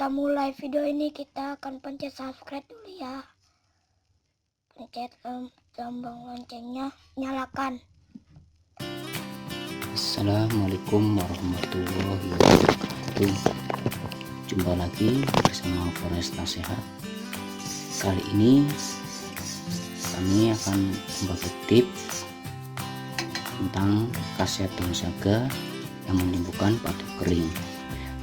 kita mulai video ini, kita akan pencet subscribe dulu ya. Pencet tombol loncengnya, nyalakan. Assalamualaikum warahmatullahi wabarakatuh. Jumpa lagi bersama Foresta Sehat. Kali ini kami akan membagi tips tentang khasiat daun saga yang menimbulkan batuk kering.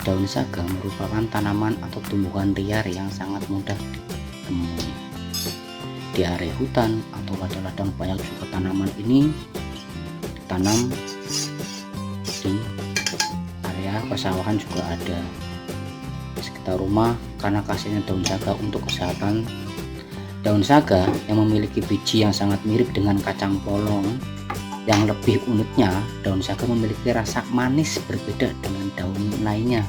Daun saga merupakan tanaman atau tumbuhan liar yang sangat mudah ditemui di area hutan atau ladang-ladang. Banyak juga tanaman ini ditanam di area pesawahan, juga ada di sekitar rumah karena khasiatnya daun saga untuk kesehatan. Daun saga yang memiliki biji yang sangat mirip dengan kacang polong. Yang lebih uniknya, daun saga memiliki rasa manis berbeda dengan daun lainnya.